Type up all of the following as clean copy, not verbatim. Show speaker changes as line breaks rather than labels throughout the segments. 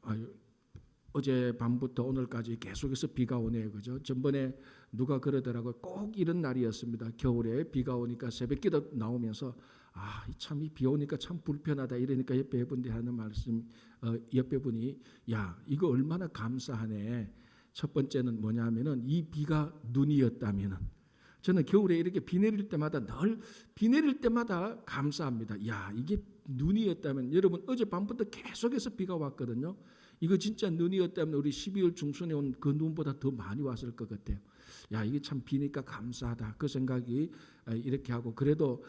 아유, 어제 밤부터 오늘까지 계속해서 비가 오네요, 그죠? 전번에 누가 그러더라고요. 꼭 이런 날이었습니다. 겨울에 비가 오니까 새벽기도 나오면서 참 이 비 오니까 참 불편하다 이러니까 옆에 분들이 하는 말씀, 옆에 분이 야 이거 얼마나 감사하네. 첫 번째는 뭐냐면은 이 비가 눈이었다면은 저는 겨울에 이렇게 비 내릴 때마다 늘 비 내릴 때마다 감사합니다. 야 이게 눈이었다면 여러분 어젯밤부터 계속해서 비가 왔거든요. 이거 진짜 눈이었다면 우리 12월 중순에 온 그 눈보다 더 많이 왔을 것 같아요. 야 이게 참 비니까 감사하다 그 생각이 이렇게 하고 그래도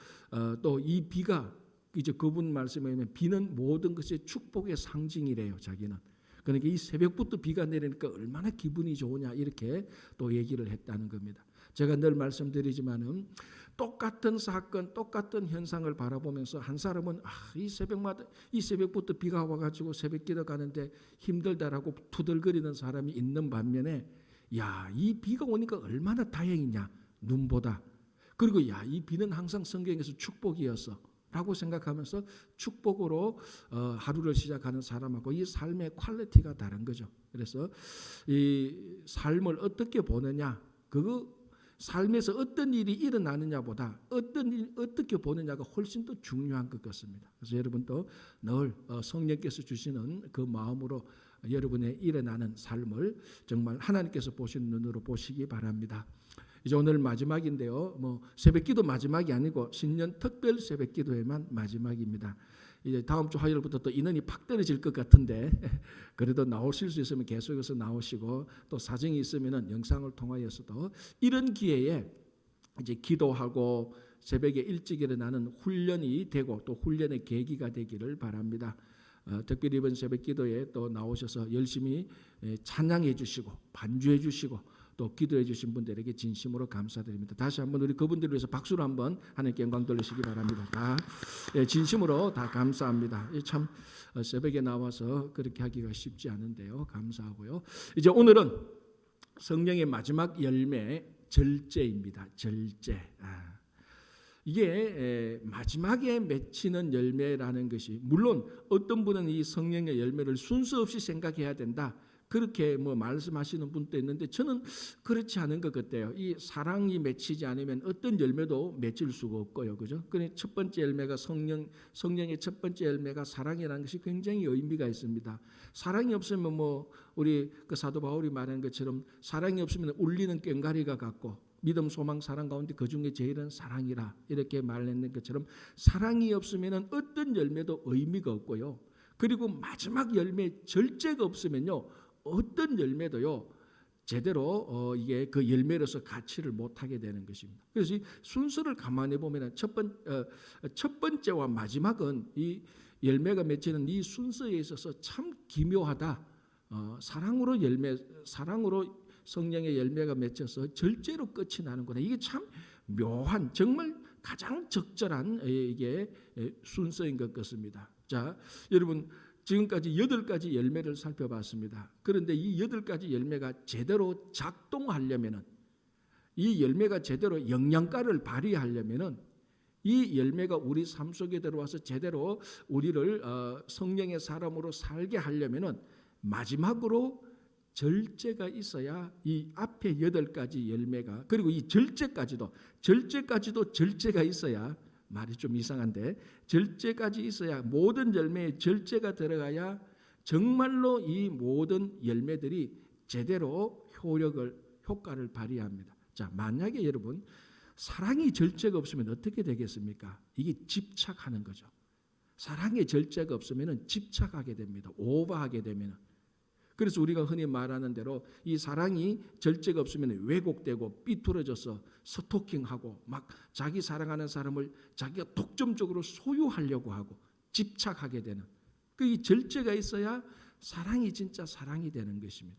또 이 비가 이제 그분 말씀에 의하면 비는 모든 것의 축복의 상징이래요. 자기는. 그러니까 이 새벽부터 비가 내리니까 얼마나 기분이 좋으냐 이렇게 또 얘기를 했다는 겁니다. 제가 늘 말씀드리지만은 똑같은 사건, 똑같은 현상을 바라보면서 한 사람은 이 새벽부터 비가 와가지고 새벽기도 가는데 힘들다라고 투덜거리는 사람이 있는 반면에 야, 이 비가 오니까 얼마나 다행이냐 눈보다. 그리고 야, 이 비는 항상 성경에서 축복이었어. 라고 생각하면서 축복으로 하루를 시작하는 사람하고 이 삶의 퀄리티가 다른 거죠. 그래서 이 삶을 어떻게 보느냐, 그거 삶에서 어떤 일이 일어나느냐보다 어떻게 보느냐가 훨씬 더 중요한 것 같습니다. 그래서 여러분도 늘 성령께서 주시는 그 마음으로 여러분의 일어나는 삶을 정말 하나님께서 보시는 눈으로 보시기 바랍니다. 이제 오늘 마지막인데요. 새벽기도 마지막이 아니고 신년 특별 새벽기도에만 마지막입니다. 이제 다음 주 화요일부터 또 인원이 팍 떨어질 것 같은데 그래도 나오실 수 있으면 계속해서 나오시고 또 사정이 있으면은 영상을 통하여서도 이런 기회에 이제 기도하고 새벽에 일찍 일어나는 훈련이 되고 또 훈련의 계기가 되기를 바랍니다. 특별히 이번 새벽기도에 또 나오셔서 열심히 찬양해 주시고 반주해 주시고 또 기도해 주신 분들에게 진심으로 감사드립니다. 다시 한번 우리 그분들을 위해서 박수로 한번 하나님께 영광 돌리시기 바랍니다. 다 진심으로 다 감사합니다. 참 새벽에 나와서 그렇게 하기가 쉽지 않은데요. 감사하고요. 이제 오늘은 성령의 마지막 열매 절제입니다. 절제. 이게 마지막에 맺히는 열매라는 것이 물론 어떤 분은 이 성령의 열매를 순서 없이 생각해야 된다. 그렇게 말씀하시는 분도 있는데 저는 그렇지 않은 것 같아요. 이 사랑이 맺히지 않으면 어떤 열매도 맺힐 수가 없고요, 그죠? 그러니 첫 번째 열매가 성령의 첫 번째 열매가 사랑이라는 것이 굉장히 의미가 있습니다. 사랑이 없으면 우리 그 사도 바울이 말하는 것처럼 사랑이 없으면 울리는 꽹과리가 같고 믿음, 소망, 사랑 가운데 그 중에 제일은 사랑이라 이렇게 말했는 것처럼 사랑이 없으면 어떤 열매도 의미가 없고요. 그리고 마지막 열매 절제가 없으면요. 어떤 열매도요 제대로 이게 그 열매로서 가치를 못하게 되는 것입니다. 그래서 이 순서를 가만히 보면 첫 번째와 마지막은 이 열매가 맺히는 이 순서에 있어서 참 기묘하다. 사랑으로 성령의 열매가 맺혀서 절제로 끝이 나는구나. 이게 참 묘한 정말 가장 적절한 이게 순서인 것 같습니다. 자, 여러분. 지금까지 8가지 열매를 살펴봤습니다. 그런데 이 8가지 열매가 제대로 작동하려면은 이 열매가 제대로 영양가를 발휘하려면은 이 열매가 우리 삶 속에 들어와서 제대로 우리를 성령의 사람으로 살게 하려면은 마지막으로 절제가 있어야 이 앞에 8가지 열매가 그리고 이 절제까지도 절제가 있어야 말이 좀 이상한데 절제까지 있어야 모든 열매에 절제가 들어가야 정말로 이 모든 열매들이 제대로 효과를 발휘합니다. 자, 만약에 여러분 사랑이 절제가 없으면 어떻게 되겠습니까? 이게 집착하는 거죠. 사랑의 절제가 없으면 집착하게 됩니다. 오버하게 되면. 그래서 우리가 흔히 말하는 대로 이 사랑이 절제가 없으면 왜곡되고 삐뚤어져서 스토킹하고 막 자기 사랑하는 사람을 자기가 독점적으로 소유하려고 하고 집착하게 되는 이 절제가 있어야 사랑이 진짜 사랑이 되는 것입니다.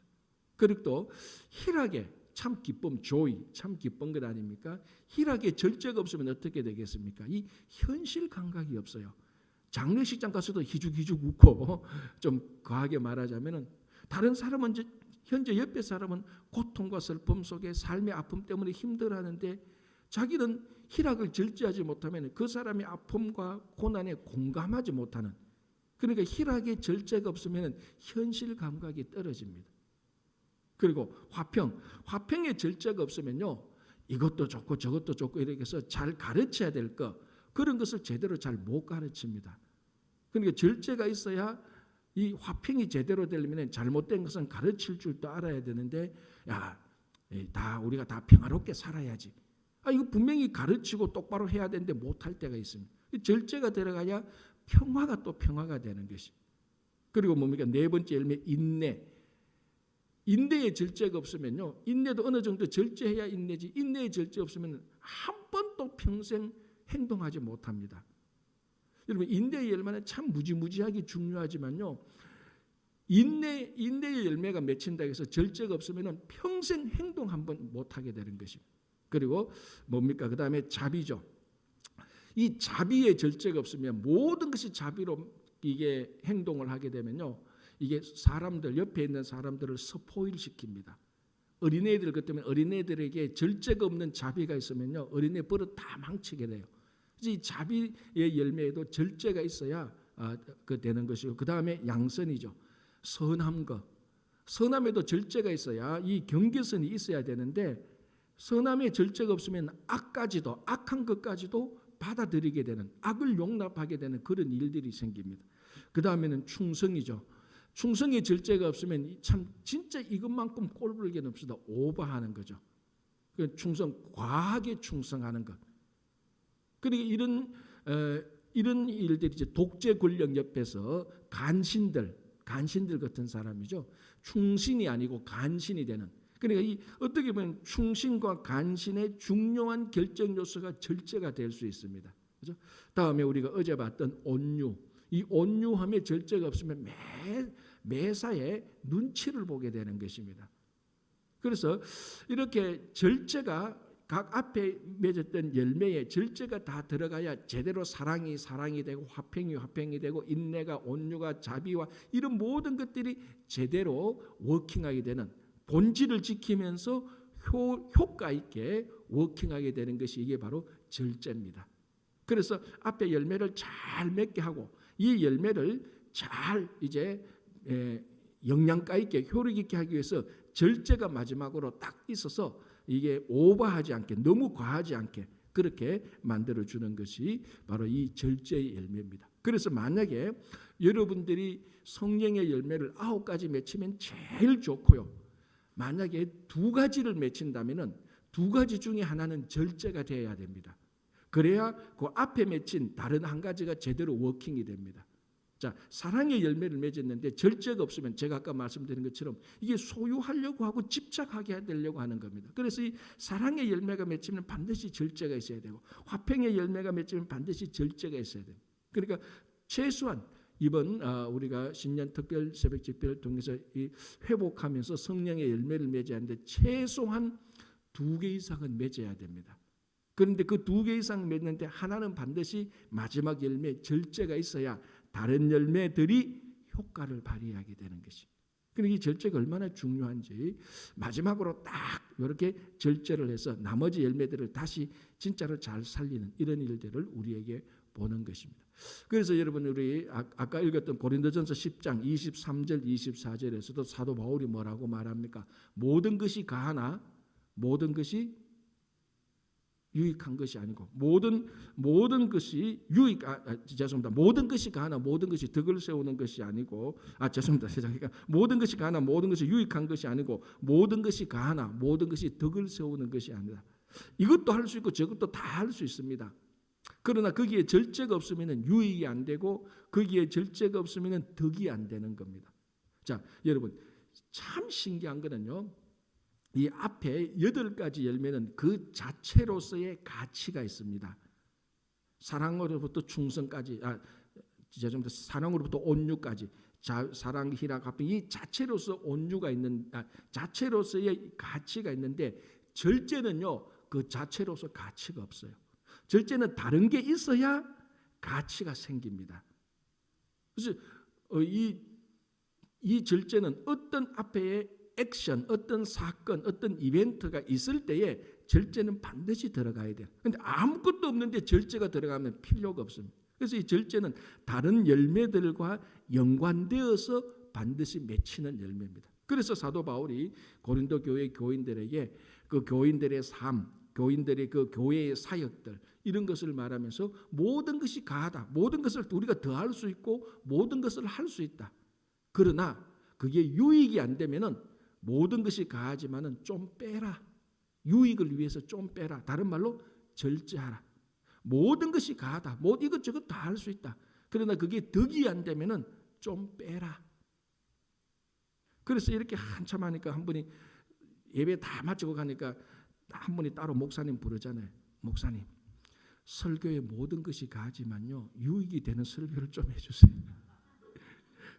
그리고 또 희락에 참 기쁨, joy, 참 기쁜 것 아닙니까? 희락에 절제가 없으면 어떻게 되겠습니까? 이 현실 감각이 없어요. 장례식장 가서도 희죽희죽 웃고 좀 과하게 말하자면은 다른 사람은 현재 옆에 사람은 고통과 슬픔 속에 삶의 아픔 때문에 힘들어하는데 자기는 희락을 절제하지 못하면 그 사람의 아픔과 고난에 공감하지 못하는 그러니까 희락의 절제가 없으면 현실 감각이 떨어집니다. 그리고 화평의 절제가 없으면요, 이것도 좋고 저것도 좋고 이렇게 해서 잘 가르쳐야 될 거, 그런 것을 제대로 잘 못 가르칩니다. 그러니까 절제가 있어야 이 화평이 제대로 되려면 잘못된 것은 가르칠 줄도 알아야 되는데, 우리가 다 평화롭게 살아야지. 이거 분명히 가르치고 똑바로 해야 되는데 못할 때가 있습니다. 절제가 들어가야 평화가 또 평화가 되는 것이. 그리고 뭡니까? 네 번째 열매, 인내. 인내의 절제가 없으면요, 인내도 어느 정도 절제해야 인내지, 인내의 절제 없으면 한 번도 평생 행동하지 못합니다. 여러분, 인내의 열매는 참 무지무지하게 중요하지만요, 인내의 열매가 맺힌다 해서 절제가 없으면 평생 행동 한 번 못하게 되는 것입니다. 그리고 뭡니까? 그 다음에 자비죠. 이 자비의 절제가 없으면 모든 것이 자비로 이게 행동을 하게 되면요, 이게 사람들, 옆에 있는 사람들을 스포일 시킵니다. 어린애들 같으면 어린애들에게 절제가 없는 자비가 있으면요, 어린애 버릇 다 망치게 돼요. 이 자비의 열매에도 절제가 있어야 되는 것이고, 그 다음에 양선이죠. 선함과 선함에도 절제가 있어야 이 경계선이 있어야 되는데, 선함의 절제가 없으면 악한 것까지도 받아들이게 되는, 악을 용납하게 되는 그런 일들이 생깁니다. 그 다음에는 충성이죠. 충성의 절제가 없으면 참 진짜 이것만큼 꼴볼 게 없습니다. 오버하는 거죠. 충성, 과하게 충성하는 것. 그러니까 이런 일들이 이제 독재 권력 옆에서 간신들 같은 사람이죠. 충신이 아니고 간신이 되는. 그러니까 어떻게 보면 충신과 간신의 중요한 결정 요소가 절제가 될 수 있습니다. 그렇죠? 다음에 우리가 어제 봤던 온유. 이 온유함의 절제가 없으면 매사에 눈치를 보게 되는 것입니다. 그래서 이렇게 절제가 각 앞에 맺었던 열매에 절제가 다 들어가야 제대로 사랑이 되고 화평이 되고 인내가 온유가 자비와 이런 모든 것들이 제대로 워킹하게 되는, 본질을 지키면서 효과 있게 워킹하게 되는 것이 이게 바로 절제입니다. 그래서 앞에 열매를 잘 맺게 하고 이 열매를 잘 이제 영양가 있게 효력 있게 하기 위해서 절제가 마지막으로 딱 있어서 이게 오버하지 않게, 너무 과하지 않게 그렇게 만들어 주는 것이 바로 이 절제의 열매입니다. 그래서 만약에 여러분들이 성령의 열매를 9가지 맺히면 제일 좋고요. 만약에 2가지를 맺힌다면은 2가지 중에 하나는 절제가 되어야 됩니다. 그래야 그 앞에 맺힌 다른 한 가지가 제대로 워킹이 됩니다. 자, 사랑의 열매를 맺었는데 절제가 없으면 제가 아까 말씀드린 것처럼 이게 소유하려고 하고 집착하게 되려고 하는 겁니다. 그래서 이 사랑의 열매가 맺히면 반드시 절제가 있어야 되고, 화평의 열매가 맺히면 반드시 절제가 있어야 됩니다. 그러니까 최소한 이번 우리가 신년 특별 새벽 집회를 통해서 이 회복하면서 성령의 열매를 맺어야 하는데 최소한 2개 이상은 맺어야 됩니다. 그런데 그 2개 이상 맺는데 하나는 반드시 마지막 열매 절제가 있어야 다른 열매들이 효과를 발휘하게 되는 것이. 그러니까 이 절제가 얼마나 중요한지 마지막으로 딱 이렇게 절제를 해서 나머지 열매들을 다시 진짜로 잘 살리는 이런 일들을 우리에게 보는 것입니다. 그래서 여러분, 우리 아까 읽었던 고린도전서 10장 23절 24절에서도 사도 바울이 뭐라고 말합니까? 모든 것이 가하나 모든 것이 유익한 것이 아니고 모든 것이 모든 것이 가하나 모든 것이 덕을 세우는 것이 아니고 그러니까 모든 것이 가하나 모든 것이 유익한 것이 아니고 모든 것이 가하나 모든 것이 덕을 세우는 것이 아니다. 이것도 할 수 있고 저것도 다 할 수 있습니다. 그러나 거기에 절제가 없으면 유익이 안 되고 거기에 절제가 없으면 덕이 안 되는 겁니다. 자, 여러분, 참 신기한 거는요, 이 앞에 8가지 열매는 그 자체로서의 가치가 있습니다. 사랑으로부터 충성까지, 사랑으로부터 온유까지, 사랑, 희락, 화평, 이 자체로서 온유가 있는, 자체로서의 가치가 있는데 절제는요, 그 자체로서 가치가 없어요. 절제는 다른 게 있어야 가치가 생깁니다. 그래서 이 절제는 어떤 앞에 액션, 어떤 사건, 어떤 이벤트가 있을 때에 절제는 반드시 들어가야 돼요. 그런데 아무것도 없는데 절제가 들어가면 필요가 없습니다. 그래서 이 절제는 다른 열매들과 연관되어서 반드시 맺히는 열매입니다. 그래서 사도 바울이 고린도 교회 교인들에게 그 교인들의 삶, 교인들의 그 교회의 사역들 이런 것을 말하면서 모든 것이 가하다. 모든 것을 우리가 더할 수 있고 모든 것을 할 수 있다. 그러나 그게 유익이 안 되면은 모든 것이 가하지만은 좀 빼라. 유익을 위해서 좀 빼라. 다른 말로 절제하라. 모든 것이 가하다. 뭐 이것저것 다 할 수 있다. 그러나 그게 덕이 안 되면은 좀 빼라. 그래서 이렇게 한참 하니까 한 분이 예배 다 마치고 가니까 한 분이 따로 목사님 부르잖아요. 목사님, 설교의 모든 것이 가지만요 유익이 되는 설교를 좀 해주세요.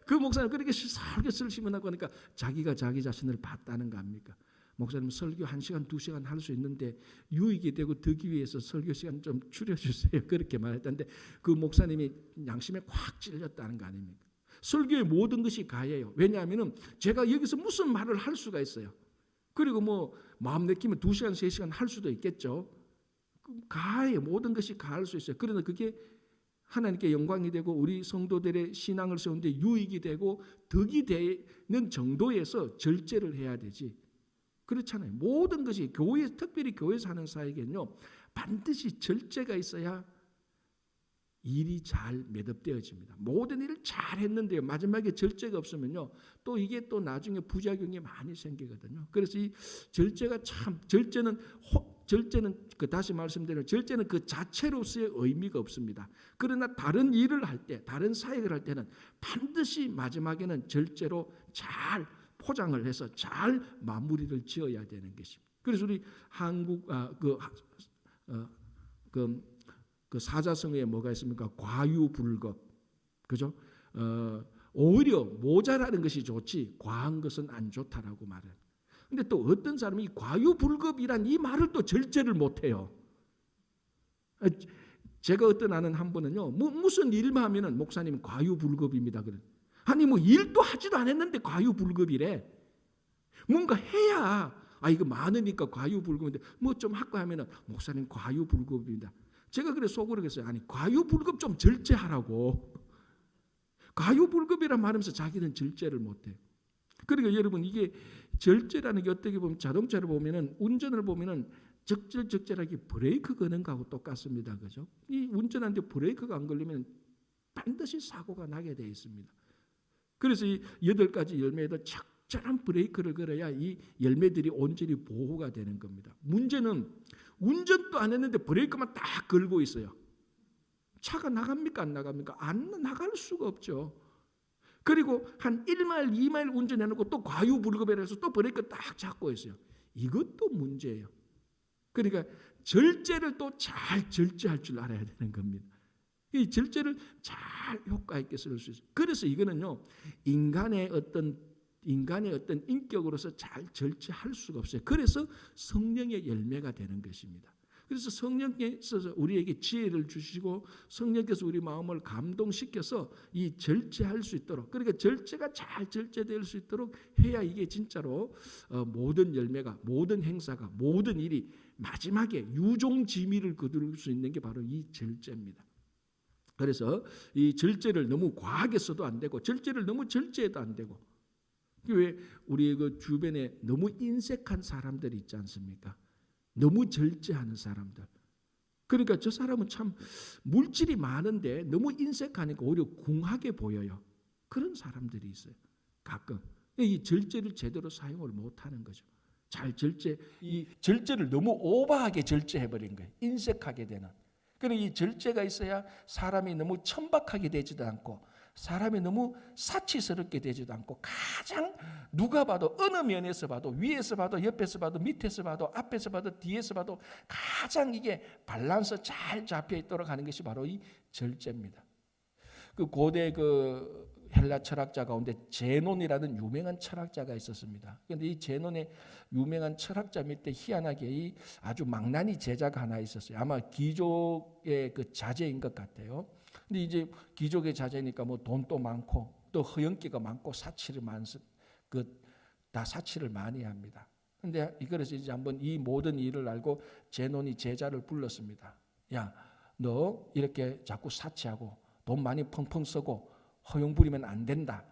그 목사님 그렇게 설교 쓰시면하고 하니까 자기가 자기 자신을 봤다는 거 아닙니까? 목사님 설교 1시간 2시간 할 수 있는데 유익이 되고 덕이 위해서 설교 시간 좀 줄여주세요. 그렇게 말했다는데 그 목사님이 양심에 확 찔렸다는 거 아닙니까? 설교의 모든 것이 가해요. 왜냐하면 제가 여기서 무슨 말을 할 수가 있어요. 그리고 뭐 마음 내키면 2시간 3시간 할 수도 있겠죠. 가해 모든 것이 가할 수 있어요. 그러나 그게 하나님께 영광이 되고 우리 성도들의 신앙을 세우는데 유익이 되고 덕이 되는 정도에서 절제를 해야 되지. 그렇잖아요. 모든 것이 교회, 특별히 교회 사는 사에게는요 반드시 절제가 있어야 일이 잘 매듭되어집니다. 모든 일을 잘 했는데요 마지막에 절제가 없으면요 또 이게 또 나중에 부작용이 많이 생기거든요. 그래서 이 절제가 참 절제는 그 다시 말씀드리면 절제는 그 자체로서의 의미가 없습니다. 그러나 다른 일을 할 때, 다른 사역을 할 때는 반드시 마지막에는 절제로 잘 포장을 해서 잘 마무리를 지어야 되는 것입니다. 그래서 우리 한국 그 사자성어에 뭐가 있습니까? 과유불급, 그죠? 오히려 모자라는 것이 좋지 과한 것은 안 좋다라고 말해요. 근데 또 어떤 사람이 과유불급이란 이 말을 또 절제를 못해요. 제가 어떤 아는 한 분은요, 무슨 일만 하면은 목사님 과유불급입니다. 그래. 아니 뭐 일도 하지도 않았는데 과유불급이래. 뭔가 해야 이거 많으니까 과유불급인데 뭐 좀 할까 하면은 목사님 과유불급입니다. 제가 그래 속으로 그랬어요. 아니 과유불급 좀 절제하라고. 과유불급이란 말하면서 자기는 절제를 못해. 그러니까 여러분 이게 절제라는 게 어떻게 보면 자동차를 보면은 운전을 보면은 적절하게 브레이크 거는 거하고 똑같습니다. 그죠? 이 운전하는데 브레이크가 안 걸리면 반드시 사고가 나게 되어 있습니다. 그래서 이 8가지 열매에도 적절한 브레이크를 걸어야 이 열매들이 온전히 보호가 되는 겁니다. 문제는 운전도 안 했는데 브레이크만 딱 걸고 있어요. 차가 나갑니까 안 나갑니까? 안 나갈 수가 없죠. 그리고 한 1마일 2마일 운전해놓고 또 과유불급이라 해서 또 브레이크 딱 잡고 있어요. 이것도 문제예요. 그러니까 절제를 또 잘 절제할 줄 알아야 되는 겁니다. 이 절제를 잘 효과 있게 쓸 수 있어요. 그래서 이거는요 인간의 어떤 인격으로서 잘 절제할 수가 없어요. 그래서 성령의 열매가 되는 것입니다. 그래서 성령께서 우리에게 지혜를 주시고 성령께서 우리 마음을 감동시켜서 이 절제할 수 있도록, 그러니까 절제가 잘 절제될 수 있도록 해야 이게 진짜로 모든 열매가, 모든 행사가, 모든 일이 마지막에 유종지미를 거둘 수 있는 게 바로 이 절제입니다. 그래서 이 절제를 너무 과하게 써도 안 되고 절제를 너무 절제해도 안 되고, 왜 우리 그 주변에 너무 인색한 사람들이 있지 않습니까? 너무 절제하는 사람들. 그러니까 저 사람은 참 물질이 많은데 너무 인색하니까 오히려 궁하게 보여요. 그런 사람들이 있어요. 가끔 이 절제를 제대로 사용을 못하는 거죠. 이 절제를 너무 오버하게 절제해버린 거예요. 인색하게 되는. 그러니까 이 절제가 있어야 사람이 너무 천박하게 되지도 않고 사람이 너무 사치스럽게 되지도 않고 가장 누가 봐도 어느 면에서 봐도 위에서 봐도 옆에서 봐도 밑에서 봐도 앞에서 봐도 뒤에서 봐도 가장 이게 밸런스 잘 잡혀 있도록 하는 것이 바로 이 절제입니다. 그 고대 그 헬라 철학자 가운데 제논이라는 유명한 철학자가 있었습니다. 그런데 이 제논의 유명한 철학자 밑에 희한하게 이 아주 망나니 제자가 하나 있었어요. 아마 귀족의 그 자제인 것 같아요. 근데 이제 귀족의 자제니까 뭐 돈도 많고 또 허영기가 많고 사치를 다 사치를 많이 합니다. 근데 그래서 이제 한번 이 모든 일을 알고 제논이 제자를 불렀습니다. 야, 너 이렇게 자꾸 사치하고 돈 많이 펑펑 쓰고 허용 부리면 안 된다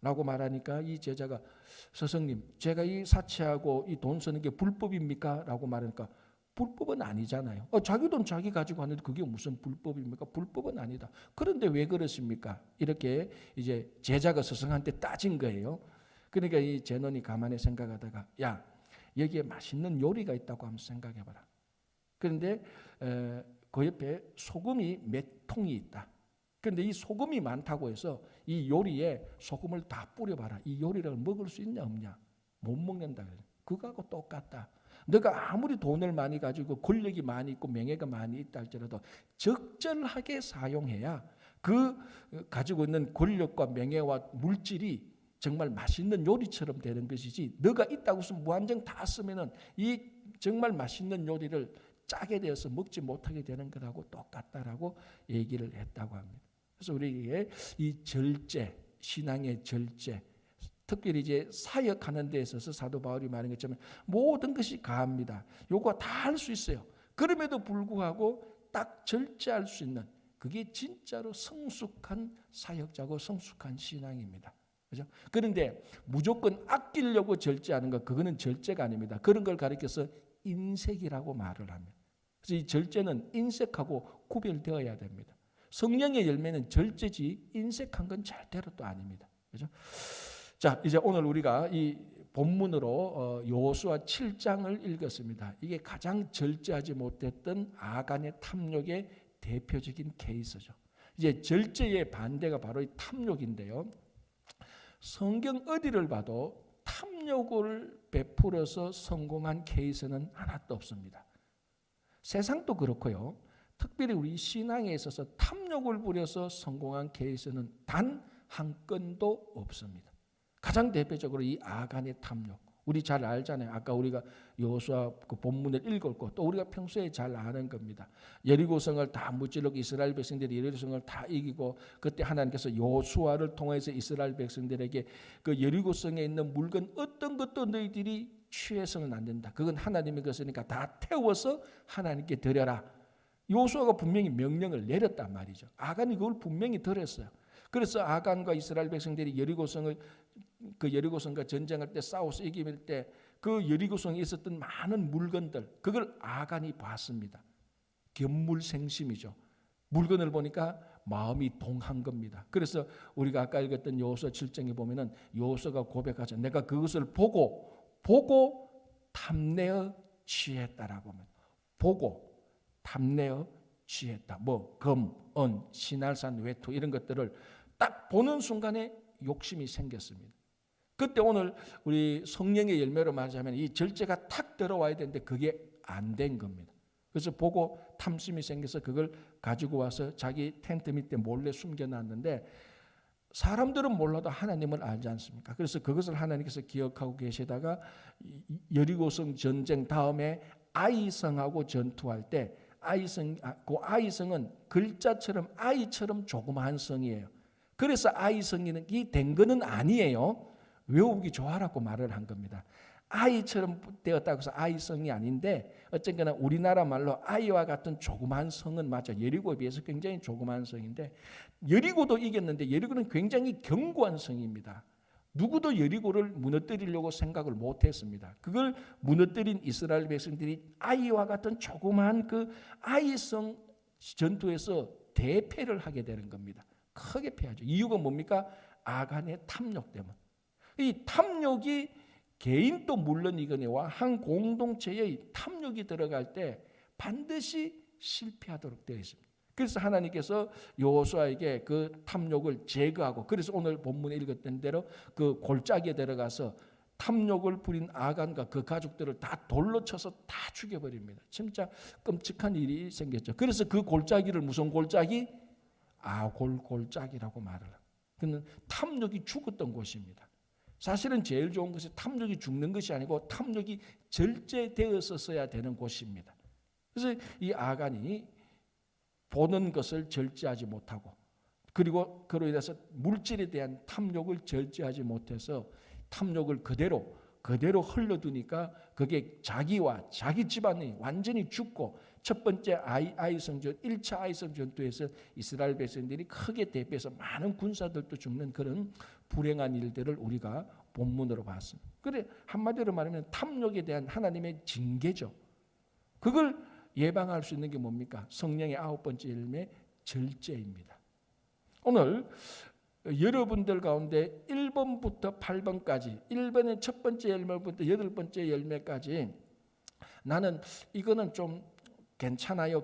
라고 말하니까 이 제자가 스승님 제가 이 사치하고 이 돈 쓰는 게 불법입니까? 라고 말하니까 불법은 아니잖아요. 자기 돈 자기 가지고 하는데 그게 무슨 불법입니까? 불법은 아니다. 그런데 왜 그렇습니까? 이렇게 이제 제자가 스승한테 따진 거예요. 그러니까 이 제논이 가만히 생각하다가 야 여기에 맛있는 요리가 있다고 한번 생각해봐라. 그런데 그 옆에 소금이 몇 통이 있다. 그런데 이 소금이 많다고 해서 이 요리에 소금을 다 뿌려봐라. 이 요리를 먹을 수 있냐 없냐? 못 먹는다. 그거하고 똑같다. 너가 아무리 돈을 많이 가지고 권력이 많이 있고 명예가 많이 있다 할지라도 적절하게 사용해야 그 가지고 있는 권력과 명예와 물질이 정말 맛있는 요리처럼 되는 것이지 너가 있다고 해서 무한정 다 쓰면은 이 정말 맛있는 요리를 짜게 되어서 먹지 못하게 되는 것하고 똑같다라고 얘기를 했다고 합니다. 그래서 우리에게 이 절제, 신앙의 절제, 특별히 이제 사역하는 데 있어서 사도 바울이 말한 것처럼 모든 것이 가합니다. 요거 다 할 수 있어요. 그럼에도 불구하고 딱 절제할 수 있는 그게 진짜로 성숙한 사역자고 성숙한 신앙입니다. 그죠? 그런데 무조건 아끼려고 절제하는 것 그거는 절제가 아닙니다. 그런 걸 가리켜서 인색이라고 말을 합니다. 그래서 이 절제는 인색하고 구별되어야 됩니다. 성령의 열매는 절제지 인색한 건 절대로 또 아닙니다. 그죠? 자, 이제 오늘 우리가 이 본문으로 여호수아 7장을 읽었습니다. 이게 가장 절제하지 못했던 아간의 탐욕의 대표적인 케이스죠. 이제 절제의 반대가 바로 이 탐욕인데요. 성경 어디를 봐도 탐욕을 베풀어서 성공한 케이스는 하나도 없습니다. 세상도 그렇고요. 특별히 우리 신앙에 있어서 탐욕을 부려서 성공한 케이스는 단 한 건도 없습니다. 가장 대표적으로 이 아간의 탐욕. 우리 잘 알잖아요. 아까 우리가 여호수아 그 본문을 읽었고 또 우리가 평소에 잘 아는 겁니다. 여리고성을 다 무찌르고 이스라엘 백성들이 여리고성을 다 이기고 그때 하나님께서 여호수아를 통해서 이스라엘 백성들에게 그 여리고성에 있는 물건 어떤 것도 너희들이 취해서는 안 된다. 그건 하나님의 것이니까 다 태워서 하나님께 드려라. 여호수아가 분명히 명령을 내렸단 말이죠. 아간이 그걸 분명히 들었어요. 그래서 아간과 이스라엘 백성들이 여리고성과 전쟁할 때 싸워서 이길 때 그 여리고성에 있었던 많은 물건들 그걸 아간이 봤습니다. 견물생심이죠. 물건을 보니까 마음이 동한 겁니다. 그래서 우리가 아까 읽었던 여호수아 7장에 보면은 여호수아가 고백하죠. 내가 그것을 보고 탐내어 취했다라고 합니다. 보고 탐내어 취했다. 뭐 금, 은, 신할산, 외투 이런 것들을 딱 보는 순간에 욕심이 생겼습니다. 그때 오늘 우리 성령의 열매로 말하자면 이 절제가 탁 들어와야 되는데 그게 안 된 겁니다. 그래서 보고 탐심이 생겨서 그걸 가지고 와서 자기 텐트 밑에 몰래 숨겨놨는데 사람들은 몰라도 하나님은 알지 않습니까? 그래서 그것을 하나님께서 기억하고 계시다가 여리고성 전쟁 다음에 아이성하고 전투할 때 그 아이성은 글자처럼 아이처럼 조그마한 성이에요. 그래서 아이성이 된 거는 아니에요. 외우기 좋아라고 말을 한 겁니다. 아이처럼 되었다고 해서 아이성이 아닌데 어쨌거나 우리나라 말로 아이와 같은 조그마한 성은 맞아. 여리고에 비해서 굉장히 조그마한 성인데 여리고도 이겼는데 여리고는 굉장히 견고한 성입니다. 누구도 여리고를 무너뜨리려고 생각을 못했습니다. 그걸 무너뜨린 이스라엘 백성들이 아이와 같은 조그마한 그 아이성 전투에서 대패를 하게 되는 겁니다. 크게 패하죠. 이유가 뭡니까? 아간의 탐욕 때문에. 이 탐욕이 개인도 물론이거니와 한 공동체의 탐욕이 들어갈 때 반드시 실패하도록 되어 있습니다. 그래서 하나님께서 여호수아에게 그 탐욕을 제거하고 그래서 오늘 본문에 읽었던 대로 그 골짜기에 들어가서 탐욕을 부린 아간과 그 가족들을 다 돌로 쳐서 다 죽여버립니다. 진짜 끔찍한 일이 생겼죠. 그래서 그 골짜기를 무슨 골짜기? 골짜기라고 말을 합니다. 그는 탐욕이 죽었던 곳입니다. 사실은 제일 좋은 것이 탐욕이 죽는 것이 아니고 탐욕이 절제되었어야 되는 곳입니다. 그래서 이 아간이 보는 것을 절제하지 못하고 그리고 그로 인해서 물질에 대한 탐욕을 절제하지 못해서 탐욕을 그대로 흘러두니까 그게 자기와 자기 집안이 완전히 죽고 첫 번째 아이성전 1차 아이성 전투에서 이스라엘 백성들이 크게 대피해서 많은 군사들도 죽는 그런 불행한 일들을 우리가 본문으로 봤습니다. 그래 한마디로 말하면 탐욕에 대한 하나님의 징계죠. 그걸 예방할 수 있는 게 뭡니까? 성령의 9번째 열매 절제입니다. 오늘 여러분들 가운데 1번부터 8번까지 1번의 첫 번째 열매부터 8번째 열매까지 나는 이거는 좀 괜찮아요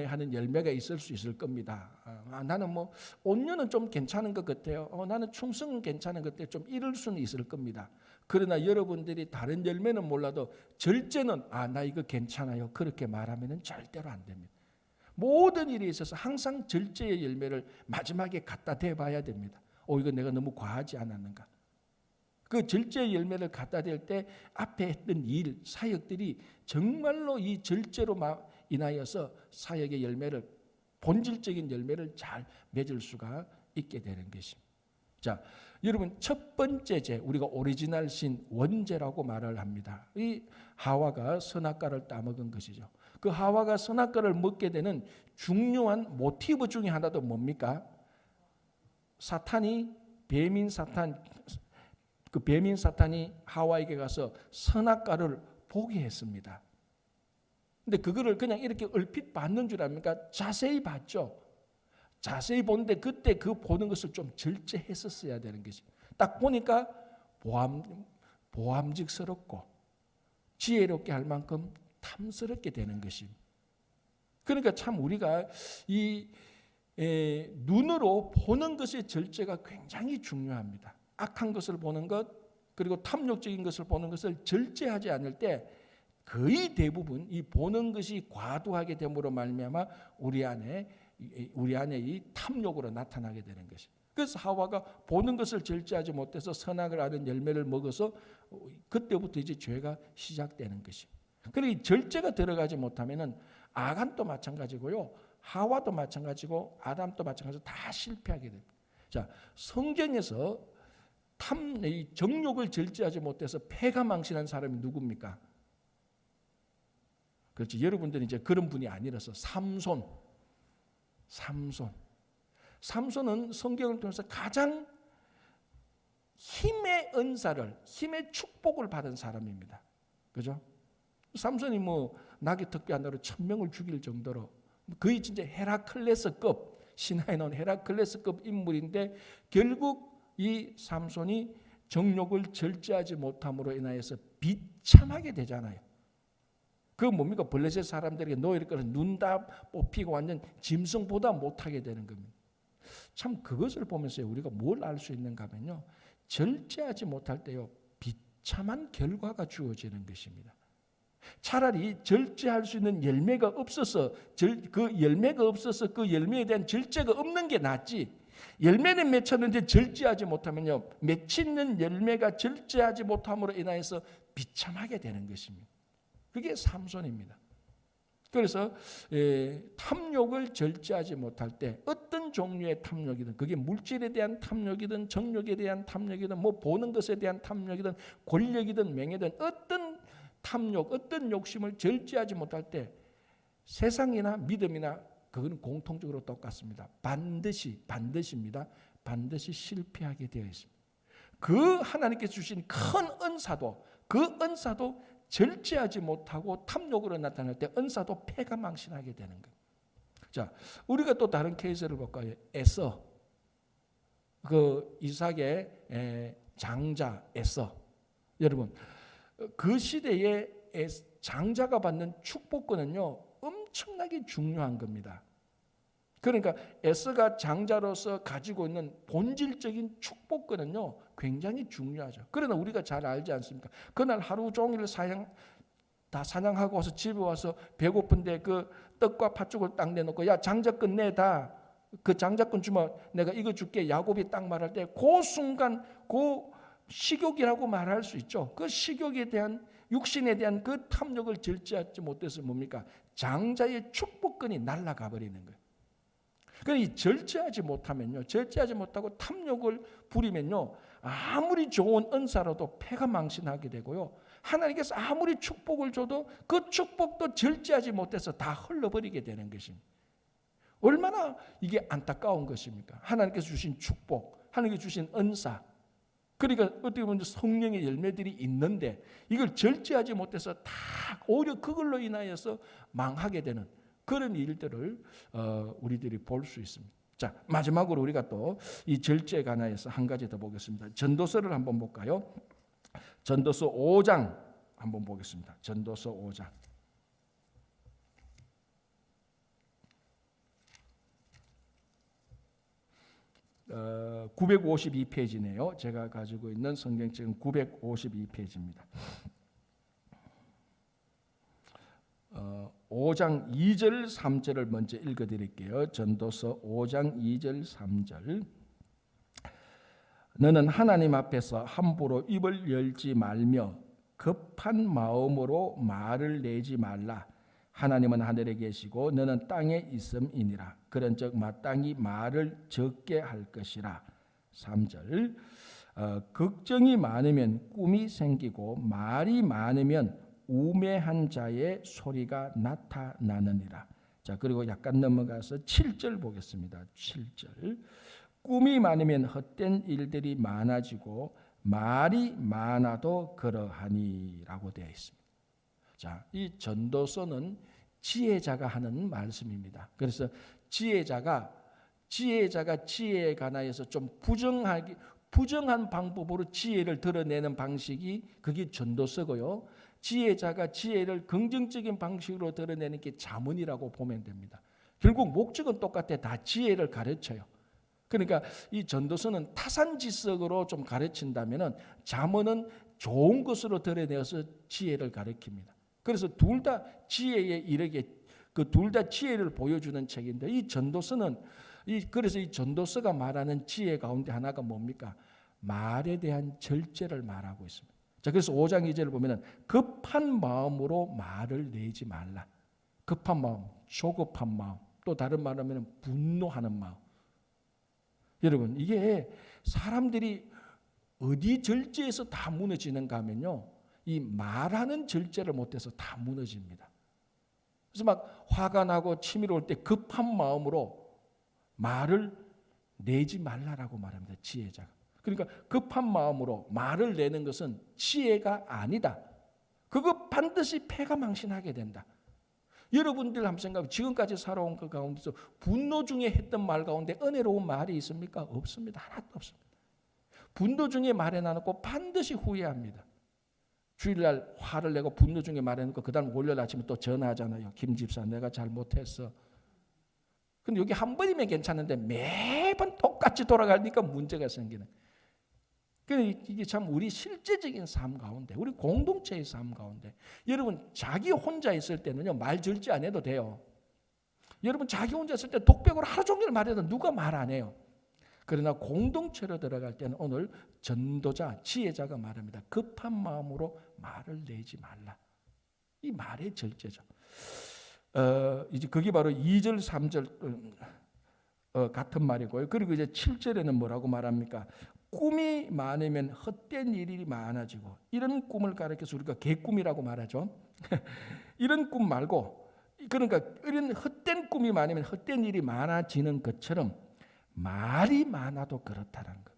하는 열매가 있을 수 있을 겁니다. 나는 뭐 온유는 좀 괜찮은 것 같아요. 나는 충성은 괜찮은 것 같아요. 좀 이럴 수는 있을 겁니다. 그러나 여러분들이 다른 열매는 몰라도 절제는 나 이거 괜찮아요 그렇게 말하면 절대로 안 됩니다. 모든 일에 있어서 항상 절제의 열매를 마지막에 갖다 대봐야 됩니다. 이거 내가 너무 과하지 않았는가. 그 절제의 열매를 갖다 댈 때 앞에 했던 일, 사역들이 정말로 이 절제로 인하여서 사역의 열매를, 본질적인 열매를 잘 맺을 수가 있게 되는 것입니다. 자, 여러분 첫 번째 죄, 우리가 오리지널 신 원죄라고 말을 합니다. 이 하와가 선악과를 따먹은 것이죠. 그 하와가 선악과를 먹게 되는 중요한 모티브 중에 하나도 뭡니까? 뱀인 사탄이 하와에게 가서 선악과를 보게 했습니다. 근데 그거를 그냥 이렇게 얼핏 봤는 줄 압니까? 자세히 봤죠. 자세히 보는데 그때 그 보는 것을 좀 절제했었어야 되는 것이. 딱 보니까 보암직스럽고 지혜롭게 할 만큼 탐스럽게 되는 것입니다. 그러니까 참 우리가 이 눈으로 보는 것의 절제가 굉장히 중요합니다. 악한 것을 보는 것 그리고 탐욕적인 것을 보는 것을 절제하지 않을 때 거의 대부분 이 보는 것이 과도하게 됨으로 말미암아 우리 안에 이 탐욕으로 나타나게 되는 것입니다. 그래서 하와가 보는 것을 절제하지 못해서 선악을 아는 열매를 먹어서 그때부터 이제 죄가 시작되는 것입니다. 그리고 절제가 들어가지 못하면은 아간도 마찬가지고요, 하와도 마찬가지고 아담도 마찬가지고 다 실패하게 됩니다. 자, 성경에서 이 정욕을 절제하지 못해서 패가 망신한 사람이 누굽니까? 그렇지. 여러분들은 이제 그런 분이 아니라서 삼손은 성경을 통해서 가장 힘의 은사를, 힘의 축복을 받은 사람입니다. 그죠? 삼손이 뭐 나귀 턱뼈 하나로 1000명을 죽일 정도로 거의 진짜 헤라클레스급, 신화에 나온 헤라클레스급 인물인데 결국 이 삼손이 정욕을 절제하지 못함으로 인하여서 비참하게 되잖아요. 그 뭡니까? 블레셋 사람들에게 노예를 끌어 눈 다 뽑히고 완전 짐승보다 못하게 되는 겁니다. 참 그것을 보면서 우리가 뭘 알 수 있는가 하면요, 절제하지 못할 때요 비참한 결과가 주어지는 것입니다. 차라리 절제할 수 있는 열매가 없어서 그 열매에 대한 절제가 없는 게 낫지, 열매는 맺혔는데 절제하지 못하면요 맺히는 열매가 절제하지 못함으로 인하여서 비참하게 되는 것입니다. 그게 삼손입니다. 그래서 탐욕을 절제하지 못할 때 어떤 종류의 탐욕이든, 그게 물질에 대한 탐욕이든 정욕에 대한 탐욕이든 뭐 보는 것에 대한 탐욕이든 권력이든 명예든 어떤 탐욕, 어떤 욕심을 절제하지 못할 때 세상이나 믿음이나 그건 공통적으로 똑같습니다. 반드시입니다. 반드시 실패하게 되어 있습니다. 그 하나님께서 주신 큰 은사도, 그 은사도 절제하지 못하고 탐욕으로 나타날 때 은사도 패가 망신하게 되는 거예요. 자, 우리가 또 다른 케이스를 볼까요? 에서, 그 이삭의 장자 에서. 여러분, 그 시대에 장자가 받는 축복권은요 엄청나게 중요한 겁니다. 그러니까 에서가 장자로서 가지고 있는 본질적인 축복권은요 굉장히 중요하죠. 그러나 우리가 잘 알지 않습니까? 그날 하루 종일 사냥하고 와서 집에 와서 배고픈데 그 떡과 팥죽을 딱 내놓고 야 장자권 내다, 그 장자권 주면 내가 이거 줄게, 야곱이 딱 말할 때 그 순간 그 식욕이라고 말할 수 있죠. 그 식욕에 대한, 육신에 대한 그 탐욕을 절제하지 못해서 뭡니까? 장자의 축복권이 날아가 버리는 거예요. 그러니 절제하지 못하면요, 절제하지 못하고 탐욕을 부리면요 아무리 좋은 은사라도 패가 망신하게 되고요 하나님께서 아무리 축복을 줘도 그 축복도 절제하지 못해서 다 흘러버리게 되는 것입니다. 얼마나 이게 안타까운 것입니까? 하나님께서 주신 축복, 하나님께서 주신 은사, 그러니까 어떻게 보면 성령의 열매들이 있는데 이걸 절제하지 못해서 다 오히려 그걸로 인하여서 망하게 되는 그런 일들을 우리들이 볼 수 있습니다. 자, 마지막으로 우리가 또 이 절제에 관하여서 한 가지 더 보겠습니다. 전도서를 한번 볼까요? 전도서 5장 한번 보겠습니다. 전도서 5장. 952페이지네요. 제가 가지고 있는 성경책은 952페이지입니다. 5장 2절 3절을 먼저 읽어드릴게요. 전도서 5장 2절 3절. 너는 하나님 앞에서 함부로 입을 열지 말며 급한 마음으로 말을 내지 말라. 하나님은 하늘에 계시고 너는 땅에 있음이니라. 그런즉 마땅히 말을 적게 할 것이라. 3절. 걱정이 많으면 꿈이 생기고 말이 많으면 우매한 자의 소리가 나타나느니라. 자, 그리고 약간 넘어가서 7절 보겠습니다. 7절. 꿈이 많으면 헛된 일들이 많아지고 말이 많아도 그러하니라고 되어 있습니다. 자, 이 전도서는 지혜자가 하는 말씀입니다. 그래서 지혜자가 지혜에 관하여서 좀 부정한 방법으로 지혜를 드러내는 방식이 그게 전도서고요. 지혜자가 지혜를 긍정적인 방식으로 드러내는 게 잠언이라고 보면 됩니다. 결국 목적은 똑같아. 다 지혜를 가르쳐요. 그러니까 이 전도서는 타산지석으로 좀 가르친다면은 잠언은 좋은 것으로 드러내어서 지혜를 가르칩니다. 그래서 둘 다 지혜에 이르게 그 둘 다 지혜를 보여주는 책인데 이 전도서는 그래서 이 전도서가 말하는 지혜 가운데 하나가 뭡니까? 말에 대한 절제를 말하고 있습니다. 자, 그래서 5장 2절을 보면은 급한 마음으로 말을 내지 말라. 급한 마음, 조급한 마음, 또 다른 말로 하면 분노하는 마음. 여러분, 이게 사람들이 어디 절제에서 다 무너지는가 하면요, 이 말하는 절제를 못해서 다 무너집니다. 그래서 막 화가 나고 치밀어올 때 급한 마음으로 말을 내지 말라라고 말합니다. 지혜자가. 그러니까 급한 마음으로 말을 내는 것은 지혜가 아니다. 그거 반드시 패가 망신하게 된다. 여러분들 한번 생각해. 지금까지 살아온 그 가운데서 분노 중에 했던 말 가운데 은혜로운 말이 있습니까? 없습니다. 하나도 없습니다. 분노 중에 말해놔놓고 반드시 후회합니다. 주일날 화를 내고 분노 중에 말해놓고 그 다음 월요일 아침에 또 전화하잖아요. 김 집사 내가 잘못했어. 근데 여기 한 번이면 괜찮은데 매번 똑같이 돌아가니까 문제가 생기는. 이게 참 우리 실제적인 삶 가운데, 우리 공동체의 삶 가운데, 여러분 자기 혼자 있을 때는요 말 절제 안 해도 돼요. 여러분 자기 혼자 있을 때 독백으로 하루 종일 말해도 누가 말 안 해요. 그러나 공동체로 들어갈 때는 오늘 전도자, 지혜자가 말합니다. 급한 마음으로 말을 내지 말라. 이 말의 절제죠. 이제 그게 바로 2절, 3절 같은 말이고요. 그리고 이제 7절에는 뭐라고 말합니까? 꿈이 많으면 헛된 일이 많아지고, 이런 꿈을 가리켜서 우리가 개꿈이라고 말하죠. 이런 꿈 말고, 그러니까 이런 헛된 꿈이 많으면 헛된 일이 많아지는 것처럼 말이 많아도 그렇다는 거.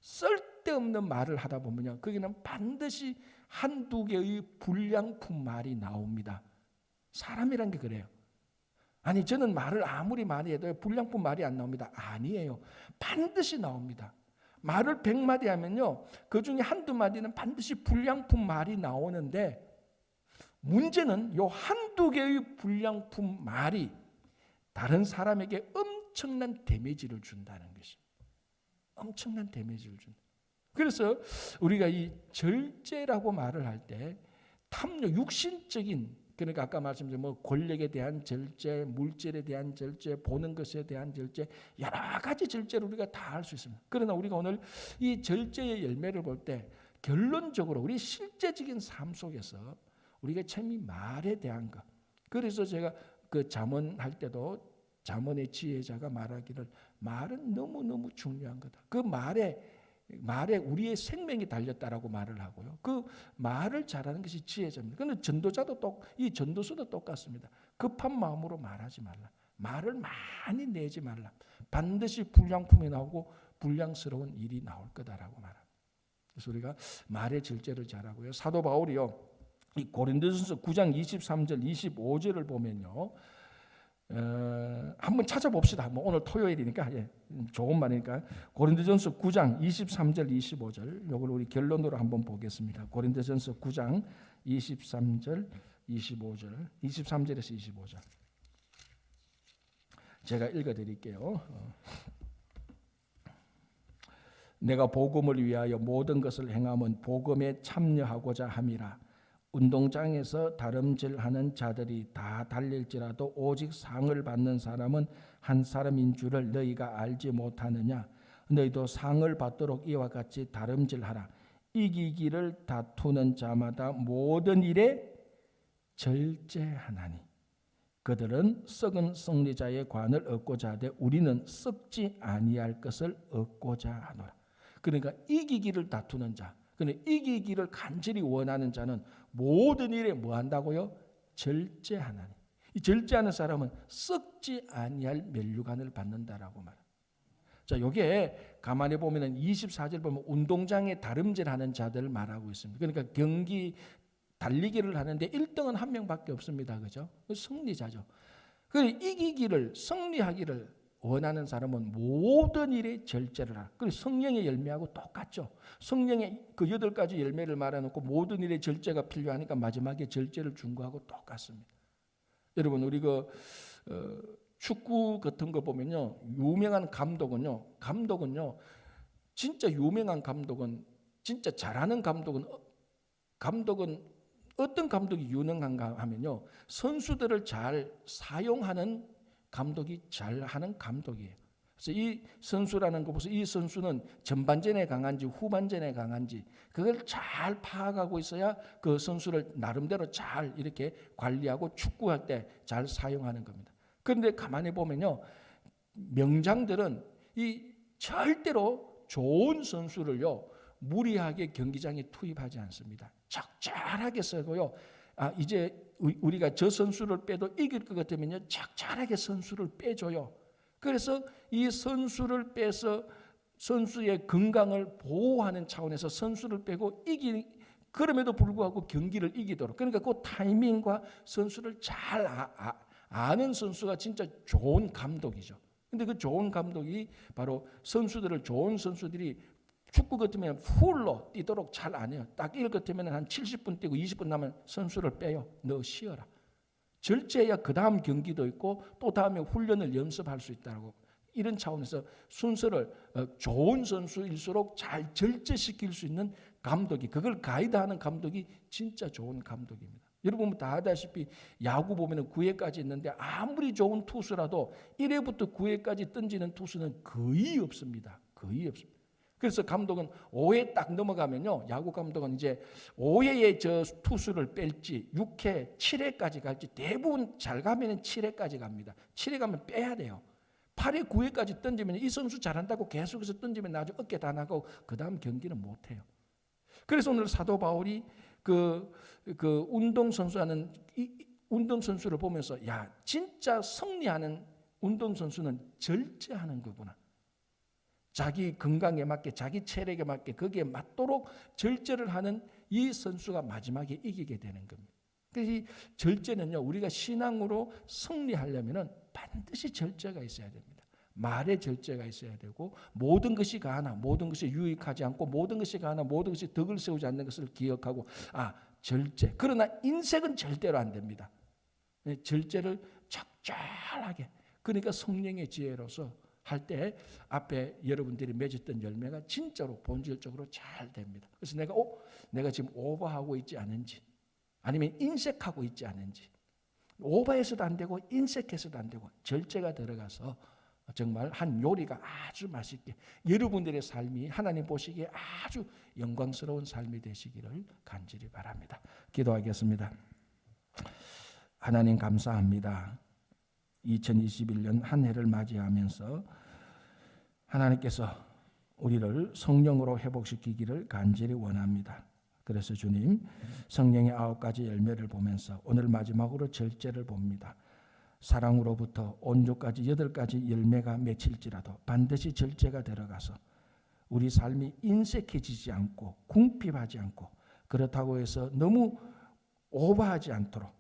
쓸데없는 말을 하다 보면요, 거기는 반드시 한두 개의 불량품 말이 나옵니다. 사람이란 게 그래요. 아니 저는 말을 아무리 많이 해도 불량품 말이 안 나옵니다. 아니에요. 반드시 나옵니다. 말을 100마디 하면요, 그 중에 한두 마디는 반드시 불량품 말이 나오는데, 문제는 요 한두 개의 불량품 말이 다른 사람에게 엄청난 데미지를 준다는 것입니다. 엄청난 데미지를 준다. 그래서 우리가 이 절제라고 말을 할 때 탐욕, 육신적인, 그러니까 아까 말씀드린 뭐 권력에 대한 절제, 물질에 대한 절제, 보는 것에 대한 절제, 여러 가지 절제를 우리가 다 할 수 있습니다. 그러나 우리가 오늘 이 절제의 열매를 볼 때 결론적으로 우리 실제적인 삶 속에서 우리가 참 이 말에 대한 것. 그래서 제가 그 잠언할 때도 잠언의 지혜자가 말하기를 말은 너무너무 중요한 거다. 그 말에 말에 우리의 생명이 달렸다라고 말을 하고요. 그 말을 잘하는 것이 지혜자입니다. 그런데 전도자도 이 전도서도 똑같습니다. 급한 마음으로 말하지 말라. 말을 많이 내지 말라. 반드시 불량품이 나오고 불량스러운 일이 나올 거다라고 말합니다. 그래서 우리가 말의 절제를 잘하고요. 사도 바울이요, 이 고린도전서 9장 23절 25절을 보면요, 한번 찾아봅시다. 뭐 오늘 토요일이니까 좋은 말이니까 고린도전서 9장 23절 25절 요걸 우리 결론으로 한번 보겠습니다. 고린도전서 9장 23절 25절 23절에서 25절 제가 읽어드릴게요. 내가 복음을 위하여 모든 것을 행함은 복음에 참여하고자 함이라. 운동장에서 다름질하는 자들이 다 달릴지라도 오직 상을 받는 사람은 한 사람인 줄을 너희가 알지 못하느냐. 너희도 상을 받도록 이와 같이 다름질하라. 이기기를 다투는 자마다 모든 일에 절제하나니 그들은 썩은 승리자의 관을 얻고자 하되 우리는 썩지 아니할 것을 얻고자 하노라. 그러니까 이기기를 다투는 자, 그런데 이기기를 간절히 원하는 자는 모든 일에 뭐 한다고요? 절제하나니. 이 절제하는 사람은 썩지 아니할 면류관을 받는다라고 말합니다. 자, 요게 가만히 보면은 24절 보면 운동장에 다름질하는 자들을 말하고 있습니다. 그러니까 경기 달리기를 하는데 1등은 한 명밖에 없습니다. 그죠? 승리자죠. 그 이기기를 승리하기를 원하는 사람은 모든 일에 절제를 하라. 그리고 성령의 열매하고 똑같죠. 성령의 그 8가지 열매를 말해놓고 모든 일에 절제가 필요하니까 마지막에 절제를 준 거하고 똑같습니다. 여러분 우리 축구 같은 거 보면요, 유명한 감독은요 진짜 유명한 감독은 진짜 잘하는 감독은 어떤 감독이 유능한가 하면요, 선수들을 잘 사용하는 감독이 잘하는 감독이에요. 그래서 이 선수라는 거 보세요. 이 선수는 전반전에 강한지 후반전에 강한지 그걸 잘 파악하고 있어야 그 선수를 나름대로 잘 이렇게 관리하고 축구할 때 잘 사용하는 겁니다. 그런데 가만히 보면요, 명장들은 이 절대로 좋은 선수를요 무리하게 경기장에 투입하지 않습니다. 적절하게 쓰고요. 이제 우리가 저 선수를 빼도 이길 것 같으면요, 적절하게 선수를 빼줘요. 그래서 이 선수를 빼서 선수의 건강을 보호하는 차원에서 선수를 빼고 그럼에도 불구하고 경기를 이기도록, 그러니까 그 타이밍과 선수를 잘 아는 선수가 진짜 좋은 감독이죠. 근데 그 좋은 감독이 바로 좋은 선수들이 축구 같으면 풀로 뛰도록 잘 안 해요. 딱 일 같으면 한 70분 뛰고 20분 남으면 선수를 빼요. 너 쉬어라. 절제해야 그 다음 경기도 있고 또 다음에 훈련을 연습할 수 있다고. 이런 차원에서 순서를 좋은 선수일수록 잘 절제시킬 수 있는 감독이, 그걸 가이드하는 감독이 진짜 좋은 감독입니다. 여러분 다 아다시피 야구 보면 9회까지 있는데 아무리 좋은 투수라도 1회부터 9회까지 던지는 투수는 거의 없습니다. 거의 없습니다. 그래서 감독은 5회 딱 넘어가면요, 야구 감독은 이제 5회에 저 투수를 뺄지 6회, 7회까지 갈지 대부분 잘 가면 7회까지 갑니다. 7회 가면 빼야 돼요. 8회, 9회까지 던지면 이 선수 잘한다고 계속해서 던지면 나중에 어깨 다 나가고 그 다음 경기는 못해요. 그래서 오늘 사도 바울이 그 운동선수하는 운동선수를 보면서 야, 진짜 승리하는 운동선수는 절제하는 거구나. 자기 건강에 맞게 자기 체력에 맞게 거기에 맞도록 절제를 하는 이 선수가 마지막에 이기게 되는 겁니다. 그래서 이 절제는요, 우리가 신앙으로 승리하려면 반드시 절제가 있어야 됩니다. 말에 절제가 있어야 되고 모든 것이 가하나 모든 것이 유익하지 않고 모든 것이 가하나 모든 것이 덕을 세우지 않는 것을 기억하고 절제. 그러나 인색은 절대로 안 됩니다. 절제를 적절하게, 그러니까 성령의 지혜로서 할 때 앞에 여러분들이 맺었던 열매가 진짜로 본질적으로 잘 됩니다. 그래서 내가 지금 오버하고 있지 않은지 아니면 인색하고 있지 않은지, 오버해서도 안 되고 인색해서도 안 되고 절제가 들어가서 정말 한 요리가 아주 맛있게 여러분들의 삶이 하나님 보시기에 아주 영광스러운 삶이 되시기를 간절히 바랍니다. 기도하겠습니다. 하나님 감사합니다. 2021년 한 해를 맞이하면서 하나님께서 우리를 성령으로 회복시키기를 간절히 원합니다. 그래서 주님, 성령의 9가지 열매를 보면서 오늘 마지막으로 절제를 봅니다. 사랑으로부터 온유까지 8가지 열매가 맺힐지라도 반드시 절제가 들어가서 우리 삶이 인색해지지 않고 궁핍하지 않고 그렇다고 해서 너무 오버하지 않도록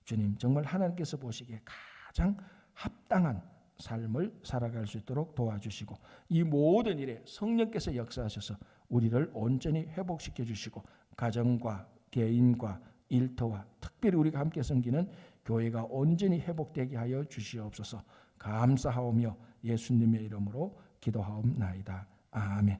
주님 정말 하나님께서 보시기에 가장 합당한 삶을 살아갈 수 있도록 도와주시고 이 모든 일에 성령께서 역사하셔서 우리를 온전히 회복시켜 주시고 가정과 개인과 일터와 특별히 우리가 함께 섬기는 교회가 온전히 회복되게 하여 주시옵소서. 감사하오며 예수님의 이름으로 기도하옵나이다. 아멘.